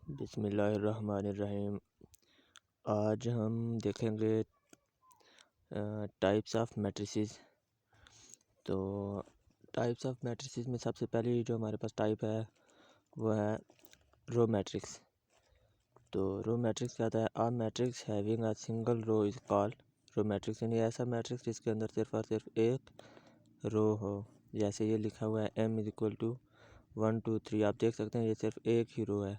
बिस्मिल्लाहिर्रहमानिर्रहीम। आज हम देखेंगे टाइप्स ऑफ मैट्रिसेस। तो टाइप्स ऑफ मैट्रिसेस में सबसे पहली जो हमारे पास टाइप है वो है रो मैट्रिक्स। तो रो मैट्रिक्स क्या होता है? A matrix having a single row is called row matrix, यानी ऐसा मैट्रिक्स जिसके अंदर सिर्फ और सिर्फ एक रो हो। जैसे ये लिखा हुआ है m इज इक्वल टू 1 2 3। आप देख सकते हैं ये सिर्फ एक ही रो है।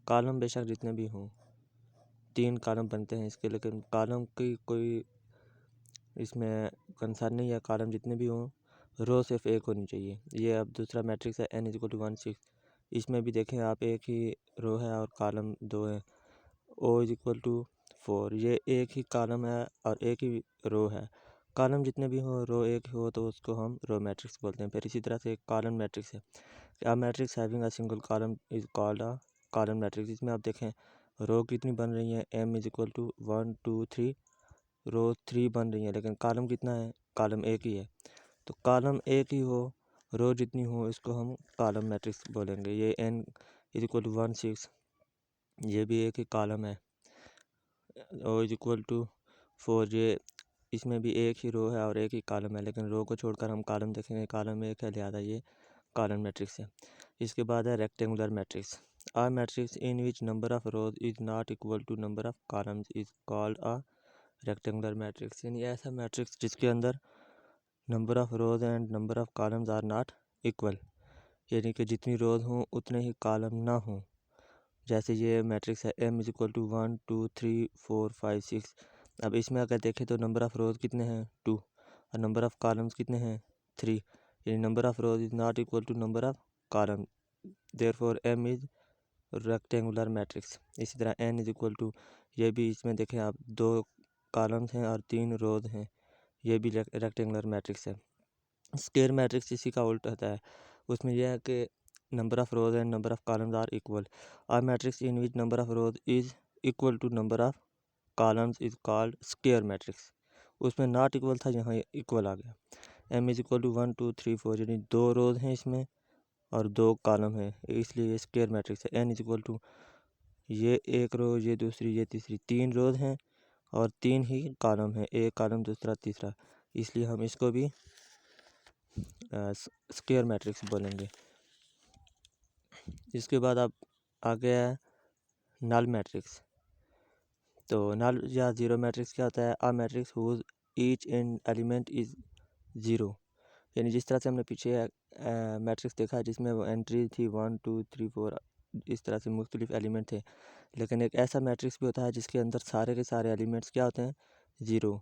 कॉलम बेशक जितने भी हों, 3 कॉलम बनते हैं इसके, लेकिन कॉलम की कोई इसमें कंसर्न नहीं है। कॉलम जितने भी हों, रो सिर्फ एक होनी चाहिए। ये अब दूसरा मैट्रिक्स है n इज इक्वल टू 1 6। इसमें भी देखें आप, एक ही रो है और कॉलम 2 है। o is equal to 4। ये एक ही कॉलम है और एक ही रो है। कॉलम जितने भी हों, रो एक ही हो, तो उसको हम रो मैट्रिक्स बोलते हैं। फिर इसी तरह से कॉलम मैट्रिक्स है। A matrix having a single column is called a column matrix. इसमें आप देखें रो कितनी बन रही है, m is equal to 1 2 3। Row 3 बन रही है, लेकिन कॉलम कितना है? कॉलम एक ही है। तो कॉलम एक ही हो, रो जितनी हो, इसको हम कॉलम मैट्रिक्स बोलेंगे। ये n इज इक्वल टू 1 6, ये भी एक ही कॉलम है। o इज इक्वल टू 4, ये इसमें भी एक ही रो है और एक ही कॉलम है, लेकिन रो को छोड़कर हम कॉलम देखेंगे, कॉलम एक है, लिहाजा ये कॉलम मैट्रिक्स है। इसके बाद है rectangular matrix. A matrix in which number of rows is not equal to number of columns is called a rectangular matrix. यानी ऐसा मैट्रिक्स जिसके अंदर number of rows and number of columns are not equal, यानी कि जितनी रोज हों उतने ही column ना हों। जैसे ये मैट्रिक्स है m इज इक्वल टू 1 2 3 4 5 6। अब इसमें अगर देखें तो नंबर ऑफ रोज कितने हैं? 2, और नंबर ऑफ कॉलम्स कितने हैं? 3। यानी number of rows is not equal to number of column, therefore m is rectangular matrix. इसी तरह n इज इक्वल टू, ये भी इसमें देखें आप, 2 कॉलम्स हैं और 3 रोज हैं, ये भी रेक्टेंगुलर मैट्रिक्स है। स्क्वायर मैट्रिक्स इसी का उल्टा होता है। उसमें यह है कि number of rows and number of columns are equal. A matrix in which number of rows is equal to number of columns is called square matrix. उसमें नॉट इक्वल था, यहाँ इक्वल आ गया। m इज इक्वल टू 1 2 3 4, यानी 2 रोज हैं इसमें और 2 column है, इसलिए ये स्क्वायर मैट्रिक्स है। n इज इक्वल टू, ये एक रो, ये दूसरी, ये तीसरी, 3 रोज हैं और 3 ही कॉलम है, एक कॉलम दूसरा तीसरा, इसलिए हम इसको भी स्क्वायर मैट्रिक्स बोलेंगे। इसके बाद अब आगे है नल मैट्रिक्स। तो नल या ज़ीरो मैट्रिक्स क्या होता है? A matrix whose each in element is zero. यानी जिस तरह से हमने पीछे मैट्रिक्स देखा है जिसमें वो एंट्री थी 1 2 3 4, इस तरह से मुख्तलिफ एलिमेंट थे, लेकिन एक ऐसा मैट्रिक्स भी होता है जिसके अंदर सारे के सारे एलिमेंट्स क्या होते हैं? ज़ीरो।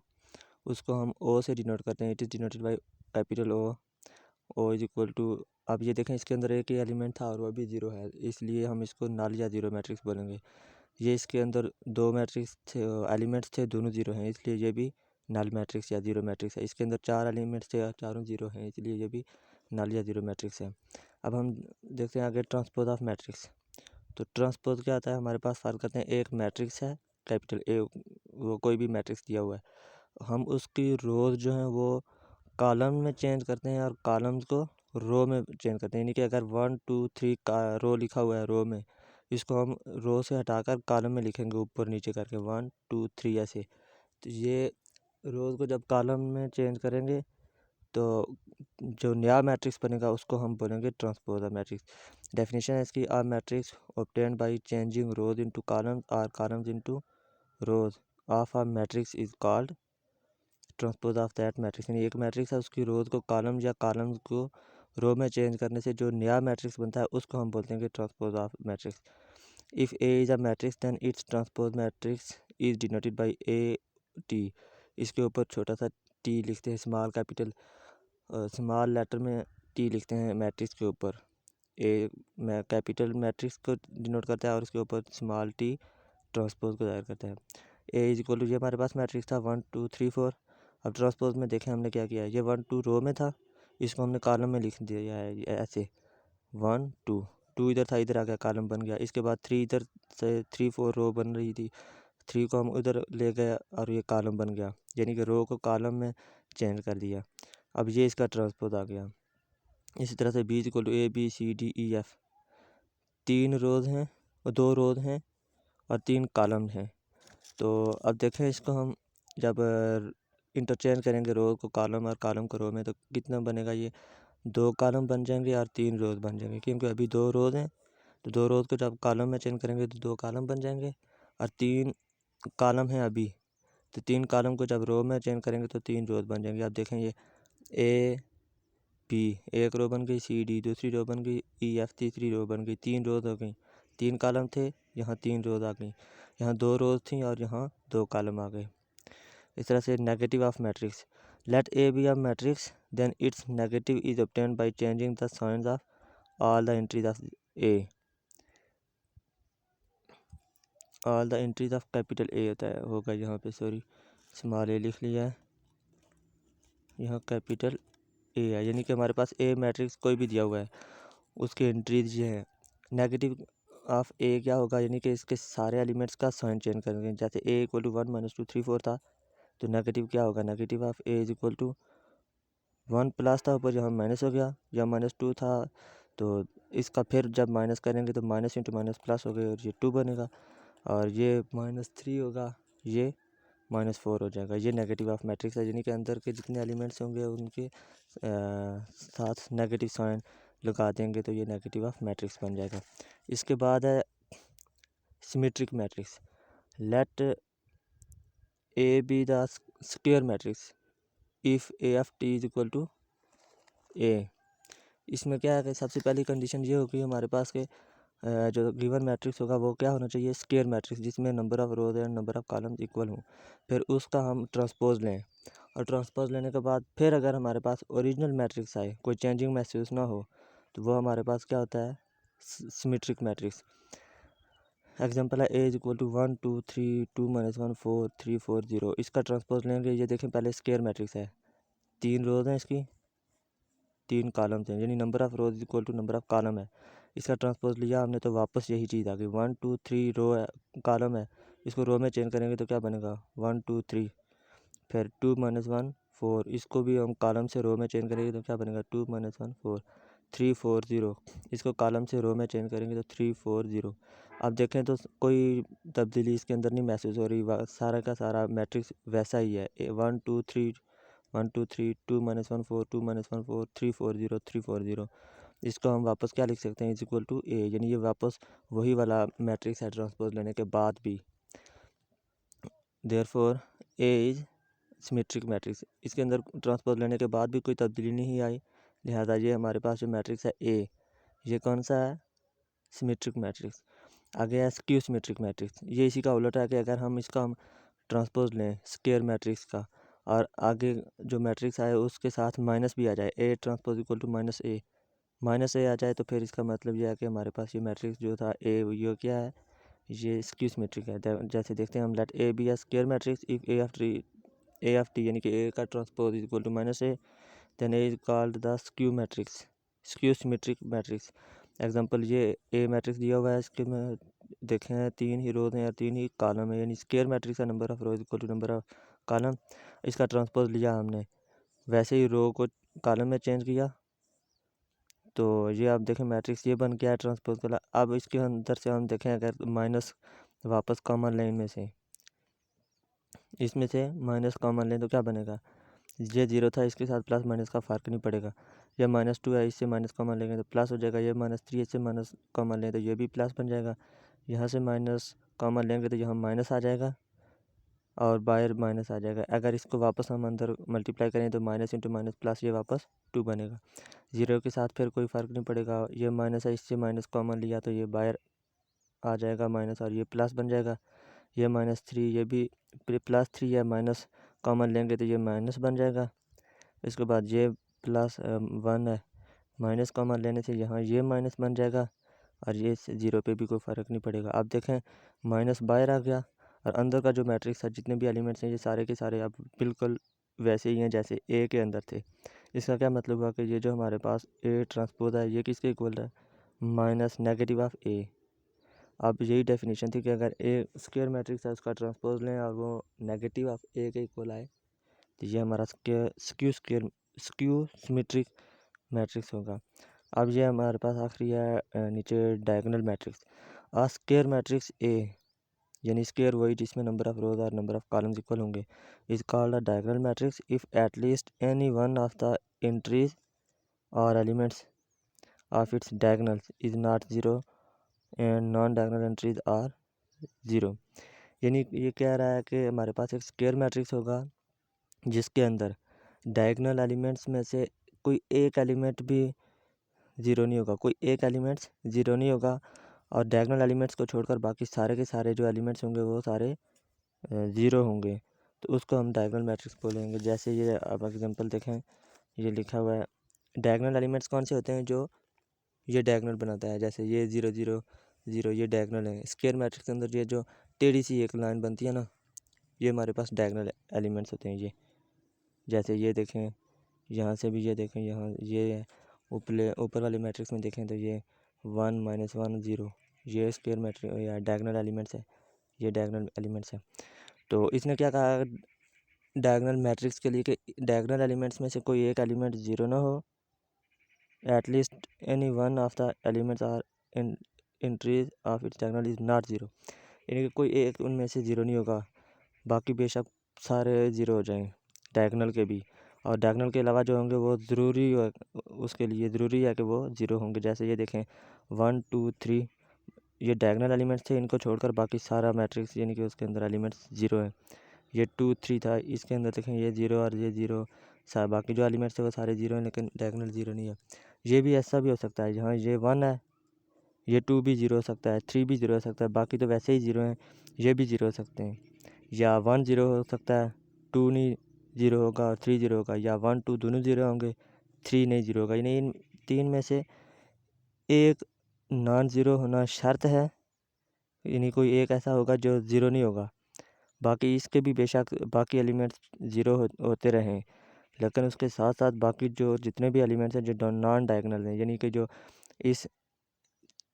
उसको हम ओ से डिनोट करते हैं। It is denoted by capital O is equal to, अब ये देखें इसके अंदर एक ही एलिमेंट था और वो भी ज़ीरो है, इसलिए हम इसको नल या ज़ीरो मैट्रिक्स बोलेंगे। ये इसके अंदर 2 मैट्रिक्स थे, एलिमेंट्स थे, दोनों ज़ीरो हैं, इसलिए ये भी नल मैट्रिक्स या ज़ीरो मैट्रिक्स है। इसके अंदर 4 एलिमेंट्स थे और चारों ज़ीरो हैं, इसलिए ये भी नल या ज़ीरो मैट्रिक्स है। अब हम देखते हैं आगे ट्रांसपोज ऑफ मैट्रिक्स। तो ट्रांसपोज क्या होता है? हमारे पास फर्क करते हैं, एक मैट्रिक्स है कैपिटल ए, वो कोई भी मैट्रिक्स दिया हुआ है, हम उसकी रोज़ जो हैं वो कॉलम में चेंज करते हैं और कॉलम्स को रो में चेंज करते हैं। यानी कि अगर 1 2 3 का रो लिखा हुआ है रो में, इसको हम रो से हटाकर कॉलम में लिखेंगे, ऊपर नीचे करके 1 2 3 ऐसे। तो ये रोज़ को जब कॉलम में चेंज करेंगे तो जो नया मैट्रिक्स बनेगा उसको हम बोलेंगे ट्रांसपोजर मैट्रिक्स। डेफिनेशन है इसकी, a matrix obtained by changing rows into columns और columns into rows of a matrix is called transpose of that matrix. यानी एक मैट्रिक्स है, उसकी रोज को कॉलम या कॉलम्स को रो में चेंज करने से जो नया मैट्रिक्स बनता है उसको हम बोलते हैं कि transpose of matrix. If A is a matrix then its transpose matrix is denoted by A T. इसके ऊपर छोटा सा टी लिखते हैं, स्मॉल कैपिटल स्मॉल लेटर में टी लिखते हैं मैट्रिक्स के ऊपर। ए मैं कैपिटल मैट्रिक्स को डिनोट करता है और उसके ऊपर स्मॉल टी ट्रांसपोज को जाहिर करता है। ए इज इक्वल टू, ये हमारे पास मैट्रिक्स था 1 2 3 4। अब ट्रांसपोज में देखें हमने क्या किया है, ये 1 2 रो में था, इसको हमने कॉलम में लिख दिया है ऐसे 1 2 2 इधर था, इधर आ गया, कॉलम बन गया। इसके बाद 3 इधर से 3 4 रो बन रही थी, 3 को हम उधर ले गए और ये कॉलम बन गया, यानी कि रो को कॉलम में चेंज कर दिया। अब ये इसका ट्रांसपोज आ गया। इसी तरह से B is equal to A B C D E F, 3 rows हैं वो 2 रोज हैं और 3 कॉलम हैं। तो अब देखें इसको हम जब इंटरचेंज करेंगे रो को कॉलम और कॉलम को रो में, तो कितना बनेगा, ये 2 कॉलम बन जाएंगे और 3 रोज बन जाएंगे, क्योंकि अभी 2 रोज हैं। तो 2 रोज को जब कॉलम में चेंज करेंगे तो 2 कॉलम बन जाएंगे, और 3 कॉलम हैं अभी, तो 3 कॉलम को जब रो में चेंज करेंगे तो 3 रोज बन जाएंगे। आप देखें ये ए बी एक रो बन गई, सी डी दूसरी रो बन गई, ई एफ तीसरी रो बन गई, 3 रोज हो गई। 3 कॉलम थे, यहाँ 3 रोज आ गई, यहाँ 2 रोज थी और यहाँ 2 कॉलम आ गए। इस तरह से negative of matrix, let A be a matrix then its negative is obtained by changing the signs of all the entries of A. All the entries of capital A होता है, होगा यहाँ पे, सॉरी स्मॉल ए लिख लिया है, यहाँ capital A है, यानी कि हमारे पास ए मैट्रिक्स कोई भी दिया हुआ है, उसके एंट्रीज ये हैं। नेगेटिव ऑफ ए क्या होगा, यानी कि इसके सारे एलिमेंट्स का साइन चेंज करेंगे। जैसे ए इक्वल टू 1 - 2 3 4 था, तो नेगेटिव क्या होगा, negative of A is equal to 1 plus था ऊपर, यहाँ माइनस हो गया, या -2 था तो इसका फिर जब माइनस करेंगे तो माइनस इंटू माइनस प्लस हो गए और ये 2 बनेगा, और ये -3 होगा, ये -4 हो जाएगा। ये नेगेटिव ऑफ मैट्रिक्स है, यानी कि अंदर के जितने एलिमेंट्स होंगे उनके साथ नेगेटिव साइन लगा देंगे तो ये नेगेटिव ऑफ मैट्रिक्स बन जाएगा। इसके बाद है symmetric matrix, let A be the square matrix if A of T is equal to A. इसमें क्या है कि सबसे पहली कंडीशन ये होगी हमारे पास के जो गिवन मैट्रिक्स होगा वो क्या होना चाहिए, स्क्वायर मैट्रिक्स, जिसमें number of rows and number of columns equal हों। फिर उसका हम ट्रांसपोज लें, और ट्रांसपोज लेने के बाद फिर अगर हमारे पास ओरिजिनल मैट्रिक्स आए, कोई चेंजिंग महसूस ना हो, तो वो हमारे पास क्या होता है, सिमेट्रिक मैट्रिक्स। एग्जांपल है ए इज इक्वल टू 1 2 3 2 - 1 4 3 4 0। इसका ट्रांसपोज लेंगे, ये देखें पहले स्क्वायर मैट्रिक्स है, 3 रोज हैं इसकी, 3 कॉलम्स हैं, यानी number of rows equal to number of column है। इसका ट्रांसपोज लिया हमने तो वापस यही चीज़ आ गई, 1 2 3 रो है, कॉलम है, इसको रो में चेंज करेंगे तो क्या बनेगा, 1 2 3, फिर 2 - 1 4, इसको भी हम कॉलम से रो में चेंज करेंगे तो क्या बनेगा, 2 - 1 4 3 4 0, इसको कॉलम से रो में चेंज करेंगे तो 3 4 0। अब देखें तो कोई तब्दीली इसके अंदर नहीं महसूस हो रही, सारा का सारा मैट्रिक्स वैसा ही है, 1 2 3 1 2 3 2 - 1 4 2 - 1 4 3 4 0 3 4 0। इसको हम वापस क्या लिख सकते हैं, इज इक्वल टू ए, यानी ये वापस वही वाला मैट्रिक्स है ट्रांसपोज लेने के बाद भी। Therefore A is symmetric matrix, इसके अंदर ट्रांसपोज लेने के बाद भी कोई तब्दीली नहीं आई, लिहाजा ये हमारे पास जो मैट्रिक्स है ए, ये कौन सा है, सिमेट्रिक मैट्रिक्स। आगे है स्क्यू सिमेट्रिक मैट्रिक्स, ये इसी का उलट है कि अगर हम इसका हम ट्रांसपोज लें स्क्वायर मैट्रिक्स का, और आगे जो मैट्रिक्स आए उसके साथ माइनस भी आ जाए, ए ट्रांसपोज इक्वल टू -ए आ जाए, तो फिर इसका मतलब यह है कि हमारे पास ये मैट्रिक्स जो था ए, ये क्या है, ये स्क्यू सिमेट्रिक है। जैसे देखते हैं हम, let A be a square matrix if A of T यानी कि ए का ट्रांसपोज इक्वल टू -ए, then A is called the skew matrix, skew symmetric matrix. Example ये ए मैट्रिक्स दिया हुआ है, इसके में देखें 3 ही रोज हैं या 3 ही कॉलम है, यानी स्क्वायर मैट्रिक्स है, number of rows equal to number of column. इसका ट्रांसपोज लिया हमने, वैसे ही रो को कॉलम में चेंज किया, तो ये आप देखें मैट्रिक्स ये बन गया है ट्रांसपोज का। अब इसके अंदर से हम देखें अगर माइनस वापस कॉमन लें, इसमें से माइनस कॉमन लें तो क्या बनेगा, ये 0 था, इसके साथ प्लस माइनस का फ़र्क नहीं पड़ेगा। यह -2 है, इससे माइनस कॉमन लेंगे तो प्लस हो जाएगा, ये -3 इससे माइनस कॉमन लें तो ये भी प्लस बन जाएगा, यहाँ से माइनस कॉमन लेंगे तो यहाँ माइनस आ जाएगा और बाहर माइनस आ जाएगा। अगर इसको वापस हम अंदर मल्टीप्लाई करें तो माइनस इंटू माइनस प्लस, ये वापस 2 बनेगा। 0 के साथ फिर कोई फ़र्क नहीं पड़ेगा, ये माइनस है, इससे माइनस कॉमन लिया तो ये बाहर आ जाएगा माइनस, और ये प्लस बन जाएगा। ये -3, ये भी +3 है, माइनस कॉमन लेंगे तो ये माइनस बन जाएगा। इसके बाद ये +1 है, माइनस कॉमन लेने से यहाँ ये माइनस बन जाएगा, और ये 0 पे भी कोई फ़र्क नहीं पड़ेगा। अब देखें माइनस बाहर आ गया, और अंदर का जो मैट्रिक्स है, जितने भी एलिमेंट्स हैं, ये सारे के सारे अब बिल्कुल वैसे ही हैं जैसे ए के अंदर थे। इसका क्या मतलब हुआ कि ये जो हमारे पास ए ट्रांसपोज है, ये किसके इक्वल है, माइनस नेगेटिव ऑफ ए। अब यही डेफिनेशन थी कि अगर ए स्क्वायर मैट्रिक्स है उसका ट्रांसपोज लें और वो नेगेटिव ऑफ ए के इक्वल आए, तो ये हमारा स्क्यू सिमेट्रिक मैट्रिक्स होगा। अब ये हमारे पास आखिरी है नीचे diagonal matrix. A square matrix A, यानी स्क्वायर वही जिसमें नंबर ऑफ रोज और नंबर ऑफ कॉलम्स इक्वल होंगे, is called a diagonal matrix if at least any one of the entries और elements of its diagonals is not zero and non diagonal entries are zero. यानी ये कह रहा है कि हमारे पास एक स्क्वायर मैट्रिक्स होगा जिसके अंदर डायगोनल एलिमेंट्स में से कोई एक एलिमेंट भी ज़ीरो नहीं होगा, कोई एक एलिमेंट्स ज़ीरो नहीं होगा, और डायगोनल एलिमेंट्स को छोड़कर बाकी सारे के सारे जो एलिमेंट्स होंगे वो सारे ज़ीरो होंगे, तो उसको हम डायगोनल मैट्रिक्स बोलेंगे। जैसे ये अब एग्जांपल देखें, ये लिखा हुआ है डायगोनल एलिमेंट्स कौन से होते हैं जो ये डायगोनल बनाता है, जैसे ये 0 0 0 ये डायगोनल है। स्क्वायर मैट्रिक्स के अंदर ये जो टेढ़ी सी एक लाइन बनती है ना, ये हमारे पास डायगोनल एलिमेंट्स होते हैं। ये जैसे ये देखें, यहाँ से भी ये देखें, यहाँ ये ऊपर वाले मैट्रिक्स में देखें तो ये 1 -1 0, ये स्क्वायर मैट्रिक्स या डायगोनल एलिमेंट्स है, ये डायगोनल एलिमेंट्स है। तो इसने क्या कहा डायगोनल मैट्रिक्स के लिए कि डायगोनल एलिमेंट्स में से कोई एक एलिमेंट ज़ीरो ना हो, at least any one of the elements are entries of its diagonal is not zero, यानी कि कोई एक उनमें से ज़ीरो नहीं होगा, बाकी बेशक सारे ज़ीरो हो जाएं डायगोनल के भी, और डायगोनल के अलावा जो होंगे वो उसके लिए ज़रूरी है कि वो ज़ीरो होंगे। जैसे ये देखें 1 2 3 ये डायगोनल एलिमेंट्स थे, इनको छोड़कर बाकी सारा मैट्रिक्स यानी कि उसके अंदर एलिमेंट्स ज़ीरो हैं। ये 2 3 था, इसके अंदर देखें ये ज़ीरो और ये ज़ीरो, बाकी जो एलिमेंट्स थे वो सारे ज़ीरो हैं, लेकिन डायगोनल ज़ीरो नहीं है। ये भी ऐसा भी हो सकता है, जहाँ ये 1 है ये 2 भी ज़ीरो हो सकता है, 3 भी ज़ीरो हो सकता है, बाकी तो वैसे ही ज़ीरो हैं, ये भी ज़ीरो हो सकते हैं। या 1 ज़ीरो हो सकता है, 2 नहीं ज़ीरो होगा और 3 ज़ीरो होगा, या 1 2 दोनों ज़ीरो होंगे, 3 नहीं ज़ीरो होगा। यानी इन तीन में से एक नॉन ज़ीरो होना शर्त है, यानी कोई एक ऐसा होगा जो ज़ीरो नहीं होगा, बाकी इसके भी बेशक बाकी एलिमेंट्स ज़ीरो होते रहें, लेकिन उसके साथ साथ बाकी जो जितने भी एलिमेंट्स हैं जो नॉन डायगोनल हैं, यानी कि जो इस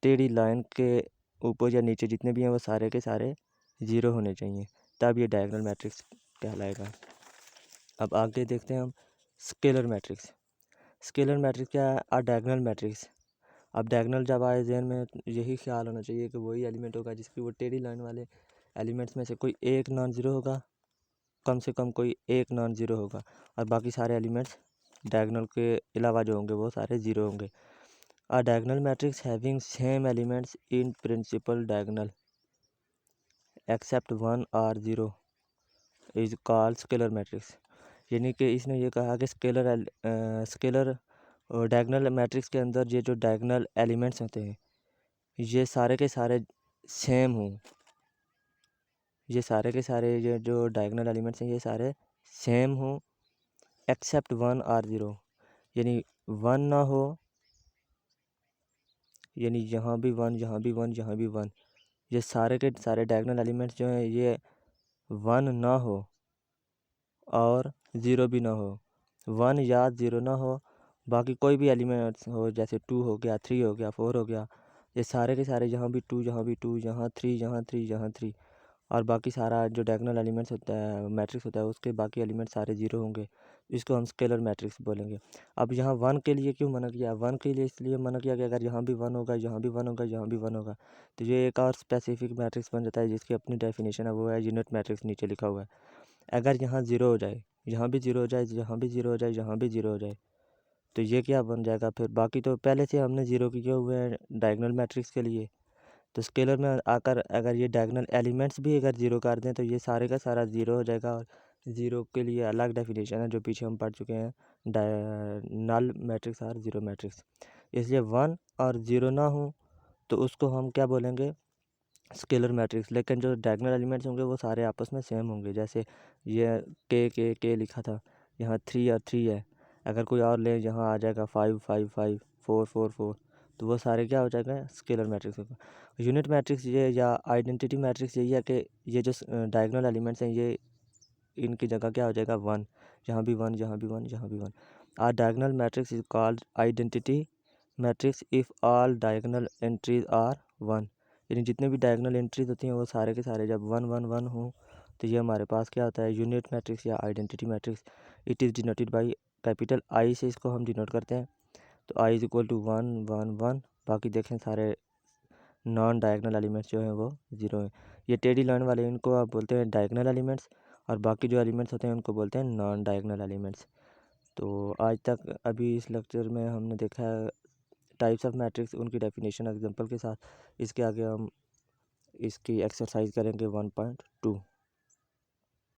टेढ़ी लाइन के ऊपर या नीचे जितने भी हैं वो सारे के सारे ज़ीरो होने चाहिए, तब ये डायगोनल मैट्रिक्स कहलाएगा। अब आगे देखते हैं हम स्केलर मैट्रिक्स। स्केलर मैट्रिक्स क्या है? आ डायगोनल मैट्रिक्स। अब डायगोनल जब आए ज़हन में यही ख्याल होना चाहिए कि वही एलिमेंट होगा जिसकी वो टेढ़ी लाइन वाले एलिमेंट्स में से कोई एक नॉन ज़ीरो होगा, कम से कम कोई एक नॉन ज़ीरो होगा, और बाकी सारे एलिमेंट्स डायगोनल के अलावा जो होंगे वो सारे ज़ीरो होंगे। A diagonal matrix having same elements in principal diagonal except 1 or 0 is called scalar matrix। यानी कि इसने ये कहा कि स्केलर डायगोनल मैट्रिक्स के अंदर ये जो डायगोनल एलिमेंट्स होते हैं ये सारे के सारे सेम हों, ये सारे के सारे ये जो डायगोनल एलिमेंट्स हैं ये सारे सेम हों एक्सेप्ट 1 और 0, यानी 1 ना हो, यानी यहाँ भी 1 यहाँ भी 1 यहाँ भी 1, ये सारे के सारे डायगोनल एलिमेंट्स जो हैं ये 1 ना हो और 0 भी ना हो, 1 या 0 ना हो, बाकी कोई भी एलिमेंट्स हो, जैसे 2 हो गया, 3 हो गया, 4 हो गया, ये सारे के सारे यहाँ भी 2 यहाँ भी 2 यहाँ 3 यहाँ 3 यहाँ 3, और बाकी सारा जो डायगोनल एलिमेंट्स होता है मैट्रिक्स होता है उसके बाकी एलिमेंट सारे ज़ीरो होंगे, इसको हम स्केलर मैट्रिक्स बोलेंगे। अब यहाँ 1 के लिए क्यों मना किया? 1 के लिए इसलिए मना किया कि अगर यहाँ भी 1 होगा, यहाँ भी 1 होगा, यहाँ भी 1 होगा, तो ये एक और स्पेसिफिक मैट्रिक्स बन जाता है जिसकी अपनी डेफिनेशन है, वो है यूनिट मैट्रिक्स, नीचे लिखा हुआ है। अगर यहाँ 0 हो जाए, यहाँ भी 0 हो जाए, यहाँ भी 0 हो जाए, यहाँ भी 0 हो जाए, तो ये क्या बन जाएगा फिर? बाकी तो पहले से हमने 0 किए हुए हैं डायगोनल मैट्रिक्स के लिए, तो स्केलर में आकर अगर ये डायगोनल एलिमेंट्स भी अगर ज़ीरो कर दें तो ये सारे का सारा ज़ीरो हो जाएगा, और ज़ीरो के लिए अलग डेफिनेशन है जो पीछे हम पढ़ चुके हैं, नल मैट्रिक्स और ज़ीरो मैट्रिक्स। इसलिए 1 और 0 ना हो तो उसको हम क्या बोलेंगे? Scalar matrix. लेकिन जो डायगोनल एलिमेंट्स होंगे वो सारे आपस में सेम होंगे, जैसे ये के लिखा था, यहाँ 3 और 3 है, अगर कोई और ले यहाँ आ जाएगा 5 5 5 4 4 4, तो वो सारे क्या हो जाएगा? स्केलर मैट्रिक्स होगा। यूनिट मैट्रिक्स ये या आइडेंटिटी मैट्रिक्स यही है कि ये जो डायगोनल एलिमेंट्स हैं ये इनकी जगह क्या हो जाएगा? 1, यहाँ भी 1 यहाँ भी 1 यहाँ भी 1। A diagonal matrix is called identity matrix if all diagonal entries are 1, यानी जितने भी डायगोनल एंट्रीज होती हैं वो सारे के सारे जब 1 1 1 हो तो ये हमारे पास क्या होता है? यूनिट मैट्रिक्स या identity matrix. It is denoted by capital I से इसको हम डिनोट करते हैं, तो आई इज इक्वल टू 1 1 1, बाकी देखें सारे नॉन डायगोनल एलिमेंट्स जो हैं वो ज़ीरो हैं। ये टेढ़ी लाइन वाले इनको आप बोलते हैं डायगोनल एलिमेंट्स, और बाकी जो एलिमेंट्स होते हैं उनको बोलते हैं नॉन डायगोनल एलिमेंट्स। तो आज तक अभी इस लेक्चर में हमने देखा है टाइप्स ऑफ मैट्रिक्स, उनकी डेफिनेशन एग्जांपल के साथ। इसके आगे हम इसकी एक्सरसाइज करेंगे 1.2।